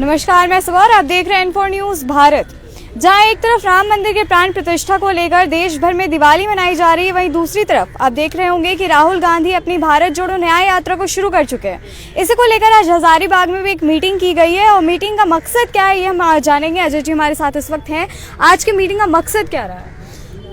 नमस्कार, मैं सवार, आप देख रहे हैं इन्फो न्यूज भारत। जहां एक तरफ राम मंदिर के प्राण प्रतिष्ठा को लेकर देश भर में दिवाली मनाई जा रही है, वहीं दूसरी तरफ आप देख रहे होंगे कि राहुल गांधी अपनी भारत जोड़ो न्याय यात्रा को शुरू कर चुके हैं। इसी को लेकर आज हजारीबाग में भी एक मीटिंग की गई है और मीटिंग का मकसद क्या है ये हम जानेंगे। अजय जी हमारे साथ इस वक्त हैं। आज की मीटिंग का मकसद क्या रहा है?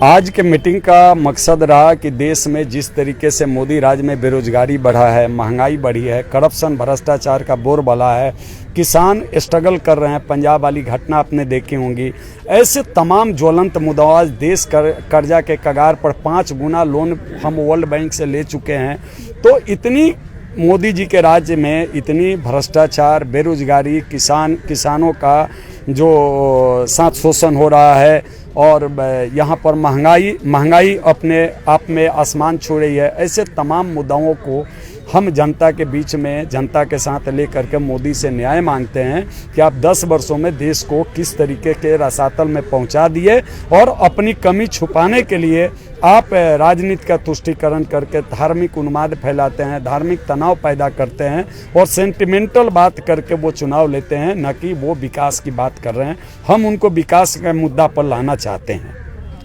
आज के मीटिंग का मकसद रहा कि देश में जिस तरीके से मोदी राज में बेरोजगारी बढ़ा है, महंगाई बढ़ी है, करप्शन भ्रष्टाचार का बोलबाला है, किसान स्ट्रगल कर रहे हैं, पंजाब वाली घटना आपने देखी होंगी, ऐसे तमाम ज्वलंत मुद्दों आज देश कर्जा के कगार पर 5 गुना लोन हम वर्ल्ड बैंक से ले चुके हैं। तो इतनी मोदी जी के राज्य में इतनी भ्रष्टाचार, बेरोजगारी, किसानों का जो साथ शोषण हो रहा है और यहाँ पर महंगाई अपने आप में आसमान छू रही है, ऐसे तमाम मुद्दाओं को हम जनता के बीच में, जनता के साथ लेकर के मोदी से न्याय मांगते हैं कि आप 10 वर्षों में देश को किस तरीके के रसातल में पहुंचा दिए और अपनी कमी छुपाने के लिए आप राजनीति का तुष्टीकरण करके धार्मिक उन्माद फैलाते हैं, धार्मिक तनाव पैदा करते हैं और सेंटिमेंटल बात करके वो चुनाव लेते हैं, न कि वो विकास की बात कर रहे हैं। हम उनको विकास के मुद्दा पर लाना चाहते हैं।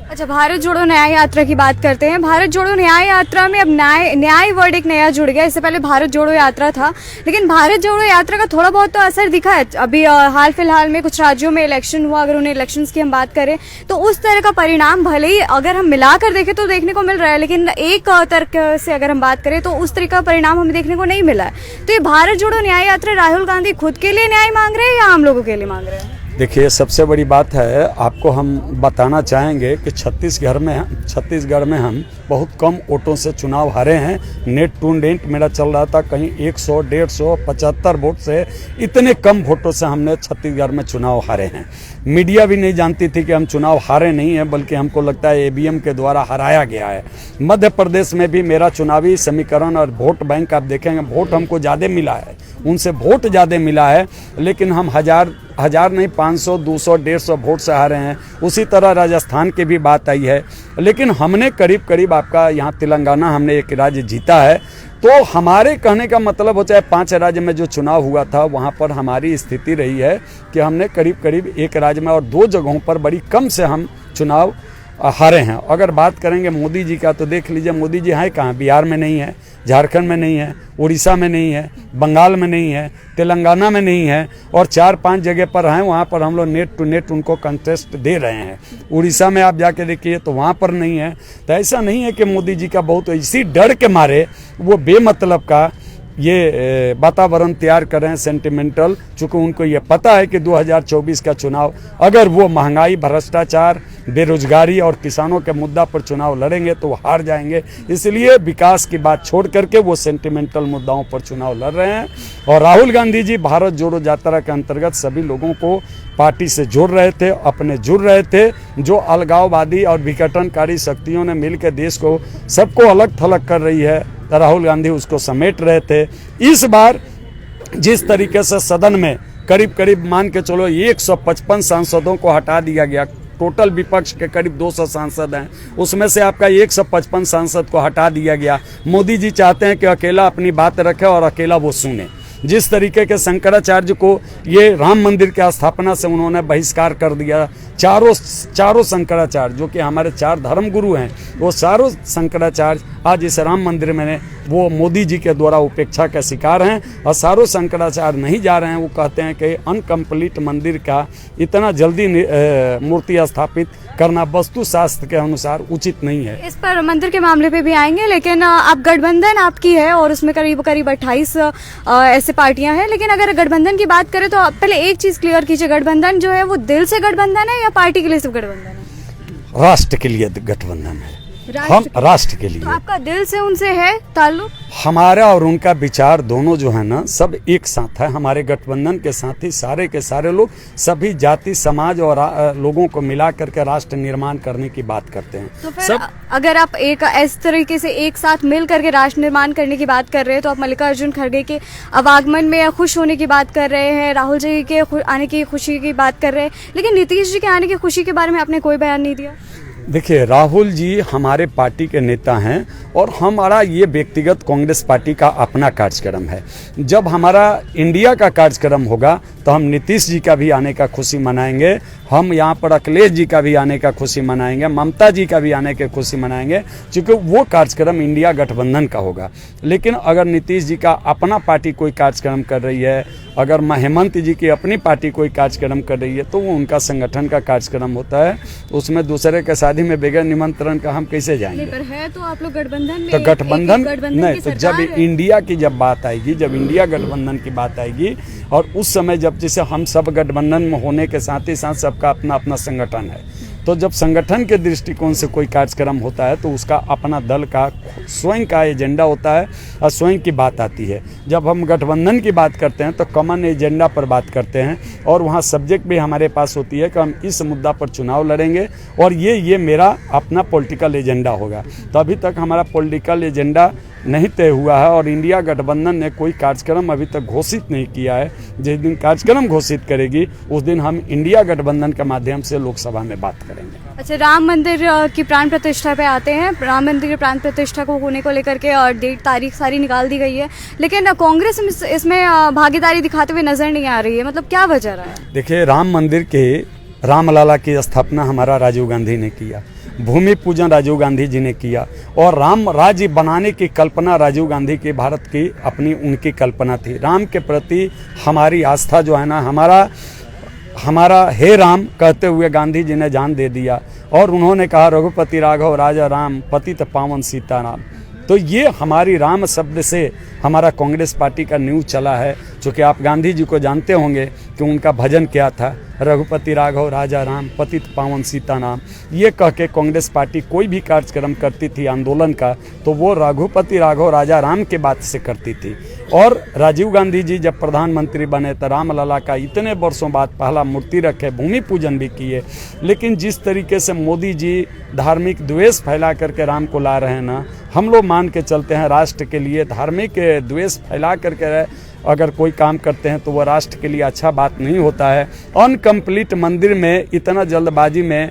अच्छा, भारत जोड़ो न्याय यात्रा की बात करते हैं। भारत जोड़ो न्याय यात्रा में अब न्याय वर्ड एक नया जुड़ गया। इससे पहले भारत जोड़ो यात्रा था, लेकिन भारत जोड़ो यात्रा का थोड़ा बहुत तो असर दिखा है। अभी हाल फिलहाल में कुछ राज्यों में इलेक्शन हुआ, अगर उन्हें इलेक्शंस की हम बात करें तो उस तरह का परिणाम भले ही अगर हम मिलाकर देखें तो देखने को मिल रहा है, लेकिन एक तर्क से अगर हम बात करें तो उस तरह का परिणाम हमें देखने को नहीं मिला है। तो ये भारत जोड़ो न्याय यात्रा राहुल गांधी खुद के लिए न्याय मांग रहे हैं या आम लोगों के लिए मांग रहे हैं? देखिए, सबसे बड़ी बात है, आपको हम बताना चाहेंगे कि छत्तीसगढ़ में हम बहुत कम वोटों से चुनाव हारे हैं। नेट टू नेट मेरा चल रहा था, कहीं 100, 150, 75 वोट से, इतने कम वोटों से हमने छत्तीसगढ़ में चुनाव हारे हैं। मीडिया भी नहीं जानती थी कि हम चुनाव हारे नहीं हैं, बल्कि हमको लगता है ईवीएम के द्वारा हराया गया है। मध्य प्रदेश में भी मेरा चुनावी समीकरण और वोट बैंक आप देखेंगे, वोट हमको ज़्यादा मिला है, उनसे वोट ज़्यादा मिला है, लेकिन हम हजार नहीं 500, 200, 150 वोट से हारे हैं। उसी तरह राजस्थान की भी बात आई है, लेकिन हमने करीब आपका यहाँ तेलंगाना हमने एक राज्य जीता है। तो हमारे कहने का मतलब हो, चाहे 5 राज्य में जो चुनाव हुआ था वहाँ पर हमारी स्थिति रही है कि हमने करीब एक राज्य में और 2 जगहों पर बड़ी कम से हम चुनाव हारे हैं। अगर बात करेंगे मोदी जी का तो देख लीजिए, मोदी जी हैं कहाँ? बिहार में नहीं है, झारखंड में नहीं है, उड़ीसा में नहीं है, बंगाल में नहीं है, तेलंगाना में नहीं है और 4-5 जगह पर हैं, वहाँ पर हम लोग नेट टू नेट उनको कंटेस्ट दे रहे हैं। उड़ीसा में आप जाके देखिए तो वहाँ पर नहीं है। तो ऐसा नहीं है कि मोदी जी का बहुत, इसी डर के मारे वो बेमतलब का ये वातावरण तैयार कर रहे हैं सेंटिमेंटल, चूँकि उनको ये पता है कि 2024 का चुनाव अगर वो महंगाई, भ्रष्टाचार, बेरोजगारी और किसानों के मुद्दा पर चुनाव लड़ेंगे तो वो हार जाएंगे। इसलिए विकास की बात छोड़ करके वो सेंटिमेंटल मुद्दाओं पर चुनाव लड़ रहे हैं। और राहुल गांधी जी भारत जोड़ो यात्रा के अंतर्गत सभी लोगों को पार्टी से जुड़ रहे थे, अपने जुड़ रहे थे। जो अलगाववादी और विघटनकारी शक्तियों ने मिलकर देश को सबको अलग थलग कर रही है, राहुल गांधी उसको समेट रहे थे। इस बार जिस तरीके से सदन में करीब मान के चलो 155 सांसदों को हटा दिया गया, टोटल विपक्ष के करीब 200 सांसद हैं, उसमें से आपका 155 सांसद को हटा दिया गया। मोदी जी चाहते हैं कि अकेला अपनी बात रखे और अकेला वो सुने। जिस तरीके के शंकराचार्य को ये राम मंदिर की स्थापना से उन्होंने बहिष्कार कर दिया, चारों शंकराचार्य जो कि हमारे 4 धर्म गुरु हैं, वो चारों शंकराचार्य आज इस राम मंदिर में वो मोदी जी के द्वारा उपेक्षा के शिकार हैं और चारों शंकराचार्य नहीं जा रहे हैं। वो कहते हैं कि अनकम्प्लीट मंदिर का इतना जल्दी मूर्ति स्थापित करना वस्तु शास्त्र के अनुसार उचित नहीं है। इस पर मंदिर के मामले पे भी आएंगे, लेकिन आप गठबंधन आपकी है और उसमें करीब 28 ऐसे पार्टियां हैं। लेकिन अगर गठबंधन की बात करें तो आप पहले एक चीज क्लियर कीजिए, गठबंधन जो है वो दिल से गठबंधन है या पार्टी के लिए सिर्फ गठबंधन है? राष्ट्र के लिए गठबंधन है, हम राष्ट्र के लिए। तो आपका दिल से उनसे है ताल्लुक? हमारा और उनका विचार दोनों जो है ना, सब एक साथ है। हमारे गठबंधन के साथ ही सारे के सारे लोग सभी जाति, समाज और लोगों को मिला करके राष्ट्र निर्माण करने की बात करते हैं। तो फिर अगर आप एक इस तरीके से एक साथ मिल करके राष्ट्र निर्माण करने की बात कर रहे हैं तो आप मल्लिकार्जुन खड़गे के आवागमन में खुश होने की बात कर रहे हैं, राहुल जी के आने की खुशी की बात कर रहे हैं, लेकिन नीतीश जी के आने की खुशी के बारे में आपने कोई बयान नहीं दिया। देखिए, राहुल जी हमारे पार्टी के नेता हैं और हमारा ये व्यक्तिगत कांग्रेस पार्टी का अपना कार्यक्रम है। जब हमारा इंडिया का कार्यक्रम होगा तो हम नीतीश जी का भी आने का खुशी मनाएंगे, हम यहाँ पर अखिलेश जी का भी आने का खुशी मनाएंगे, ममता जी का भी आने की खुशी मनाएंगे, क्योंकि वो कार्यक्रम इंडिया गठबंधन का होगा। लेकिन अगर नीतीश जी का अपना पार्टी कोई कार्यक्रम कर रही है, अगर हेमंत जी की अपनी पार्टी कोई कार्यक्रम कर रही है, तो वो उनका संगठन का कार्यक्रम होता है, उसमें दूसरे के शादी में बगैर निमंत्रण का हम कैसे जाएंगे। पर है तो आप लोग गठबंधन में, तो गठबंधन नहीं, की तो जब सरकार है। इंडिया की जब बात आएगी, जब इंडिया गठबंधन की बात आएगी, और उस समय जब जैसे हम सब गठबंधन में होने के साथ ही साथ सबका अपना अपना संगठन है, तो जब संगठन के दृष्टिकोण से कोई कार्यक्रम होता है तो उसका अपना दल का स्वयं का एजेंडा होता है और स्वयं की बात आती है। जब हम गठबंधन की बात करते हैं तो कॉमन एजेंडा पर बात करते हैं, और वहाँ सब्जेक्ट भी हमारे पास होती है कि हम इस मुद्दा पर चुनाव लड़ेंगे और ये मेरा अपना पॉलिटिकल एजेंडा होगा। तो अभी तक हमारा पॉलिटिकल एजेंडा नहीं तय हुआ है और इंडिया गठबंधन ने कोई कार्यक्रम अभी तक घोषित नहीं किया है। जिस दिन कार्यक्रम घोषित करेगी उस दिन हम इंडिया गठबंधन के माध्यम से लोकसभा में बात करेंगे। अच्छा, राम मंदिर की प्राण प्रतिष्ठा पे आते हैं। राम मंदिर की प्राण प्रतिष्ठा को होने को लेकर के डेट तारीख सारी निकाल दी गई है, लेकिन कांग्रेस इसमें भागीदारी दिखाते हुए नजर नहीं आ रही है। मतलब क्या वजह रहा है? देखिए, राम मंदिर के रामलला की स्थापना हमारा राजीव गांधी ने किया, भूमि पूजन राजीव गांधी जी ने किया, और राम राज्य बनाने की कल्पना राजीव गांधी की, भारत की अपनी उनकी कल्पना थी। राम के प्रति हमारी आस्था जो है ना, हमारा हे राम कहते हुए गांधी जी ने जान दे दिया, और उन्होंने कहा रघुपति राघव राजा राम पतित पावन सीताराम। तो ये हमारी राम शब्द से हमारा कांग्रेस पार्टी का न्यूज़ चला है। चूँकि आप गांधी जी को जानते होंगे कि उनका भजन क्या था, रघुपति राघव राजा राम पतित पावन सीता नाम। ये कह के कांग्रेस पार्टी कोई भी कार्यक्रम करती थी आंदोलन का, तो वो रघुपति राघव राजा राम के बात से करती थी। और राजीव गांधी जी जब प्रधानमंत्री बने तो रामलला का इतने वर्षों बाद पहला मूर्ति रखे, भूमि पूजन भी किए। लेकिन जिस तरीके से मोदी जी धार्मिक द्वेष फैला करके राम को ला रहे हैं ना, हम लोग मान के चलते हैं राष्ट्र के लिए धार्मिक द्वेष फैला करके अगर कोई काम करते हैं तो वह राष्ट्र के लिए अच्छा बात नहीं होता है। अनकम्प्लीट मंदिर में इतना जल्दबाजी में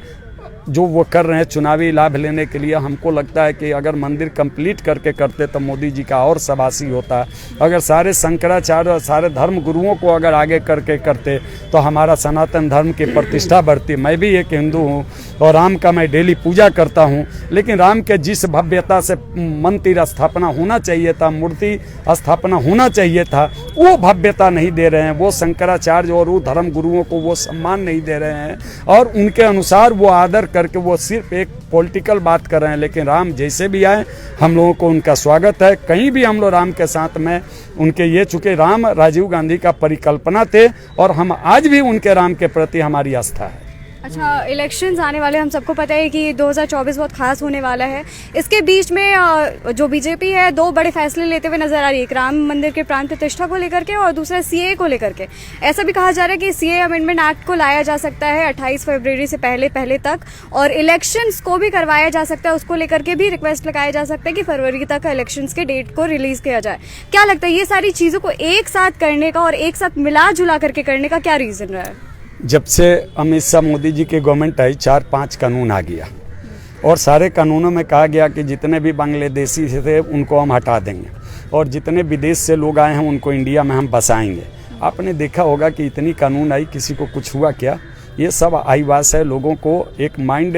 जो वो कर रहे हैं चुनावी लाभ लेने के लिए, हमको लगता है कि अगर मंदिर कंप्लीट करके करते तो मोदी जी का और शाबाशी होता। अगर सारे शंकराचार्य और सारे धर्म गुरुओं को अगर आगे करके करते तो हमारा सनातन धर्म की प्रतिष्ठा बढ़ती। मैं भी एक हिंदू हूँ और राम का मैं डेली पूजा करता हूँ, लेकिन राम के जिस भव्यता से मंदिर स्थापना होना चाहिए था, मूर्ति स्थापना होना चाहिए था, वो भव्यता नहीं दे रहे हैं। वो शंकराचार्य और वो धर्म गुरुओं को वो सम्मान नहीं दे रहे हैं, और उनके अनुसार वो आदर करके वो सिर्फ एक पॉलिटिकल बात कर रहे हैं। लेकिन राम जैसे भी आए हम लोगों को उनका स्वागत है, कहीं भी हम लोग राम के साथ में उनके ये, चूँकि राम राजीव गांधी का परिकल्पना थे और हम आज भी उनके राम के प्रति हमारी आस्था है। अच्छा, इलेक्शंस आने वाले, हम सबको पता है कि 2024 बहुत खास होने वाला है। इसके बीच में जो बीजेपी है दो बड़े फैसले लेते हुए नजर आ रही है, एक राम मंदिर के प्राण प्रतिष्ठा को लेकर के और दूसरा सीए को लेकर के। ऐसा भी कहा जा रहा है कि सीए अमेंडमेंट एक्ट को लाया जा सकता है 28 फरवरी से पहले तक, और इलेक्शंस को भी करवाया जा सकता है। उसको लेकर के भी रिक्वेस्ट लगाया जा सकता है कि फरवरी तक इलेक्शंस के डेट को रिलीज किया जाए। क्या लगता है ये सारी चीज़ों को एक साथ करने का और एक साथ मिला जुला करके करने का क्या रीज़न रहा है? जब से अमित शाह मोदी जी की गवर्नमेंट आई 4-5 कानून आ गया, और सारे कानूनों में कहा गया कि जितने भी बांग्लादेशी थे उनको हम हटा देंगे, और जितने विदेश से लोग आए हैं उनको इंडिया में हम बसाएंगे। आपने देखा होगा कि इतनी कानून आई, किसी को कुछ हुआ क्या? ये सब आई वास है। लोगों को एक माइंड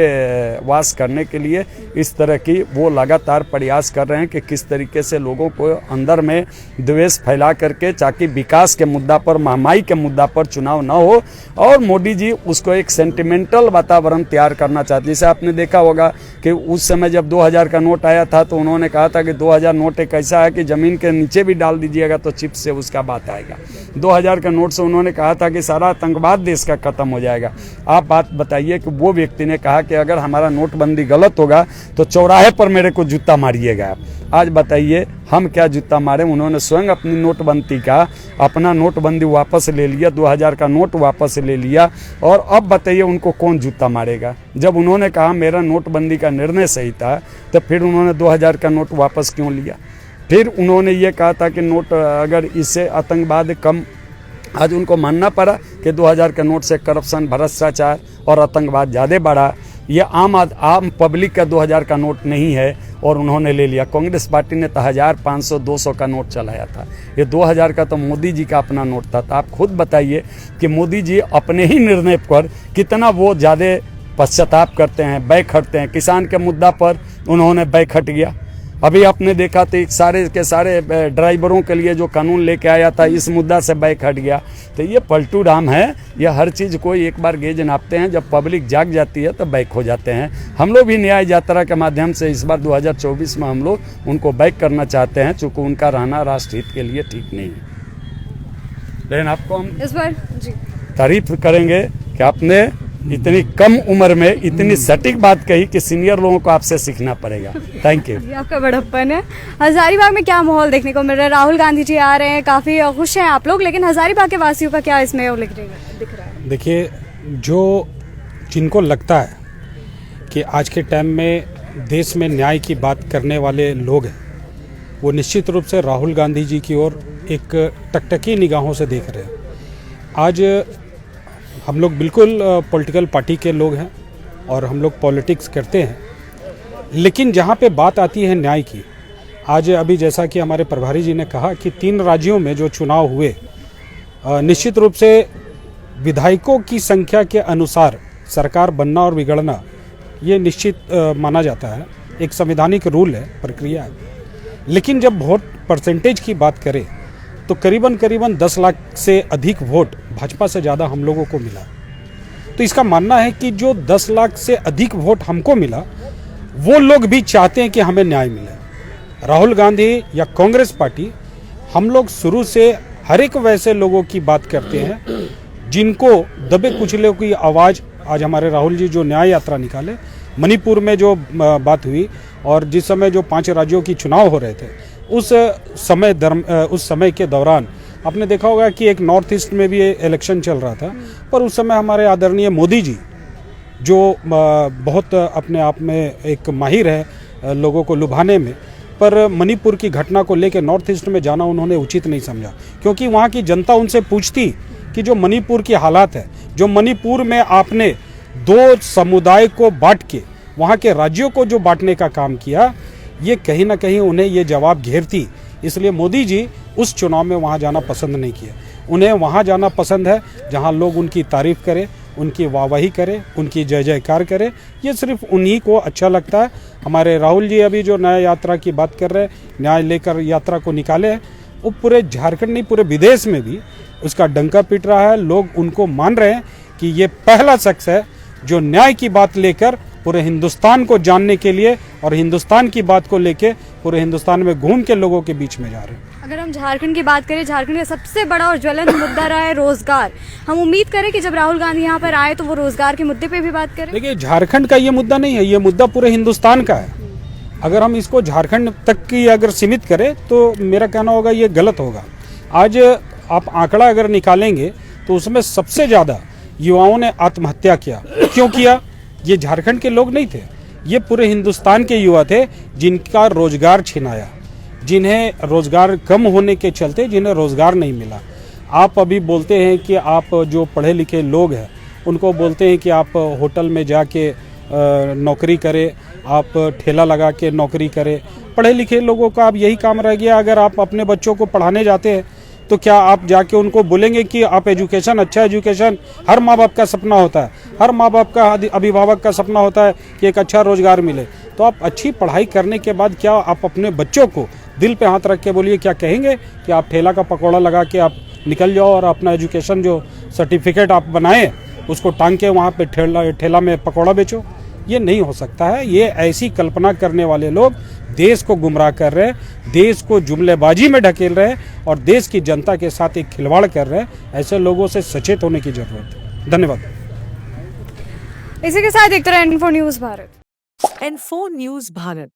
वाश करने के लिए इस तरह की वो लगातार प्रयास कर रहे हैं कि किस तरीके से लोगों को अंदर में द्वेष फैला करके, ताकि विकास के मुद्दा पर, महंगाई के मुद्दा पर चुनाव ना हो, और मोदी जी उसको एक सेंटिमेंटल वातावरण तैयार करना चाहते। जैसे आपने देखा होगा कि उस समय जब 2000 का नोट आया था तो उन्होंने कहा था कि 2000 नोट एक ऐसा है कि ज़मीन के नीचे भी डाल दीजिएगा तो चिप से उसका बात आएगा। 2000 का नोट से उन्होंने कहा था कि सारा आतंकवाद देश का खत्म हो जाएगा। आप बात बताइए कि वो व्यक्ति ने कहा कि अगर हमारा नोटबंदी गलत होगा तो चौराहे पर मेरे को जूता मारिएगा आप। आज बताइए हम क्या जूता मारें? उन्होंने स्वयं अपनी नोटबंदी का, अपना नोटबंदी वापस ले लिया, 2000 का नोट वापस ले लिया, और अब बताइए उनको कौन जूता मारेगा? जब उन्होंने कहा मेरा नोटबंदी का निर्णय सही था, तो फिर उन्होंने 2000 का नोट वापस क्यों लिया? फिर उन्होंने ये कहा था कि नोट अगर इससे आतंकवाद कम, आज उनको मानना पड़ा कि 2000 के नोट से करप्शन, भ्रष्टाचार और आतंकवाद ज़्यादा बढ़ा। ये आम पब्लिक का 2000 का नोट नहीं है और उन्होंने ले लिया। कांग्रेस पार्टी ने तो 1000, 500, 200 का नोट चलाया था। ये 2000 का तो मोदी जी का अपना नोट था। तो आप खुद बताइए कि मोदी जी अपने ही निर्णय पर कितना वो ज़्यादा पश्चाताप करते हैं, बैक हटते हैं। किसान के मुद्दा पर उन्होंने बैक हट गया। अभी आपने देखा तो सारे के सारे ड्राइवरों के लिए जो कानून लेके आया था, इस मुद्दा से बैक हट गया। तो ये पलटू राम है। ये हर चीज़ को एक बार गेज नापते हैं, जब पब्लिक जाग जाती है तो बैक हो जाते हैं। हम लोग भी न्याय यात्रा के माध्यम से इस बार 2024 में हम लोग उनको बैक करना चाहते हैं, चूँकि उनका रहना राष्ट्रहित के लिए ठीक नहीं है। लेकिन आपको हम इस बार जी तारीफ करेंगे कि आपने इतनी कम उम्र में इतनी सटीक बात कही कि सीनियर लोगों को आपसे सीखना पड़ेगा। Thank you. ये आपका बड़प्पन है। हजारीबाग में क्या माहौल देखने को मिल रहा है? राहुल गांधी जी आ रहे हैं, काफ़ी खुश हैं आप लोग, लेकिन हजारीबाग के वासियों का क्या इसमें दिख रहा है? देखिए, जो जिनको लगता है कि आज के टाइम में देश में न्याय की बात करने वाले लोग हैं, वो निश्चित रूप से राहुल गांधी जी की ओर एक टकटकी निगाहों से देख रहे हैं। आज हम लोग बिल्कुल पॉलिटिकल पार्टी के लोग हैं और हम लोग पॉलिटिक्स करते हैं, लेकिन जहाँ पे बात आती है न्याय की, आज अभी जैसा कि हमारे प्रभारी जी ने कहा कि 3 राज्यों में जो चुनाव हुए, निश्चित रूप से विधायकों की संख्या के अनुसार सरकार बनना और बिगड़ना ये निश्चित माना जाता है, एक संवैधानिक रूल है, प्रक्रिया है। लेकिन जब वोट परसेंटेज की बात करें तो करीबन 10 लाख से अधिक वोट भाजपा से ज़्यादा हम लोगों को मिला। तो इसका मानना है कि जो 10 लाख से अधिक वोट हमको मिला, वो लोग भी चाहते हैं कि हमें न्याय मिले। राहुल गांधी या कांग्रेस पार्टी, हम लोग शुरू से हर एक वैसे लोगों की बात करते हैं जिनको दबे कुचले की आवाज़, आज हमारे राहुल जी जो न्याय यात्रा निकाले, मणिपुर में जो बात हुई और जिस समय जो 5 राज्यों की चुनाव हो रहे थे, उस समय के दौरान आपने देखा होगा कि एक नॉर्थ ईस्ट में भी इलेक्शन चल रहा था, पर उस समय हमारे आदरणीय मोदी जी जो बहुत अपने आप में एक माहिर है लोगों को लुभाने में, पर मणिपुर की घटना को लेकर नॉर्थ ईस्ट में जाना उन्होंने उचित नहीं समझा, क्योंकि वहाँ की जनता उनसे पूछती कि जो मणिपुर की हालात है, जो मणिपुर में आपने 2 समुदाय को बांट के वहाँ के राज्यों को जो बांटने का काम किया, ये कहीं ना कहीं उन्हें ये जवाब घेरती। इसलिए मोदी जी उस चुनाव में वहाँ जाना पसंद नहीं किया। उन्हें वहाँ जाना पसंद है जहाँ लोग उनकी तारीफ़ करें, उनकी वाहवाही करें, उनकी जय जयकार करें। ये सिर्फ उन्हीं को अच्छा लगता है। हमारे राहुल जी अभी जो न्याय यात्रा की बात कर रहे हैं, न्याय लेकर यात्रा को निकाले हैं, वो पूरे झारखंड नहीं पूरे विदेश में भी उसका डंका पीट रहा है। लोग उनको मान रहे हैं कि ये पहला शख्स है जो न्याय की बात लेकर पूरे हिंदुस्तान को जानने के लिए और हिंदुस्तान की बात को लेके पूरे हिंदुस्तान में घूम के लोगों के बीच में जा रहे हैं। अगर हम झारखंड की बात करें, झारखंड का सबसे बड़ा और ज्वलंत मुद्दा रहा है रोजगार। हम उम्मीद करें कि जब राहुल गांधी यहाँ पर आए तो वो रोजगार के मुद्दे पे भी बात करें। देखिए, झारखंड का ये मुद्दा नहीं है, ये मुद्दा पूरे हिंदुस्तान का है। अगर हम इसको झारखंड तक की अगर सीमित करें तो मेरा कहना होगा ये गलत होगा। आज आप आंकड़ा अगर निकालेंगे तो उसमें सबसे ज़्यादा युवाओं ने आत्महत्या किया। क्यों किया? ये झारखंड के लोग नहीं थे, ये पूरे हिंदुस्तान के युवा थे जिनका रोजगार छिनाया, जिन्हें रोजगार कम होने के चलते जिन्हें रोजगार नहीं मिला। आप अभी बोलते हैं कि आप जो पढ़े लिखे लोग हैं उनको बोलते हैं कि आप होटल में जाके नौकरी करें, आप ठेला लगा के नौकरी करें। पढ़े लिखे लोगों का अब यही काम रह गया। अगर आप अपने बच्चों को पढ़ाने जाते हैं तो क्या आप जाके उनको बोलेंगे कि आप एजुकेशन, अच्छा एजुकेशन हर माँ बाप का सपना होता है, हर माँ बाप का अभिभावक का सपना होता है कि एक अच्छा रोजगार मिले। तो आप अच्छी पढ़ाई करने के बाद क्या आप अपने बच्चों को दिल पे हाथ रख के बोलिए, क्या कहेंगे कि आप ठेला का पकौड़ा लगा के आप निकल जाओ और अपना एजुकेशन जो सर्टिफिकेट आप बनाए उसको टांग के वहाँ पे ठेला में पकौड़ा बेचो? ये नहीं हो सकता है। ये ऐसी कल्पना करने वाले लोग देश को गुमराह कर रहे हैं, देश को जुमलेबाजी में ढकेल रहे हैं और देश की जनता के साथ एक खिलवाड़ कर रहे हैं। ऐसे लोगों से सचेत होने की जरूरत है। धन्यवाद। इसी के साथ एक तरह N4 news Bharat. N4 news Bharat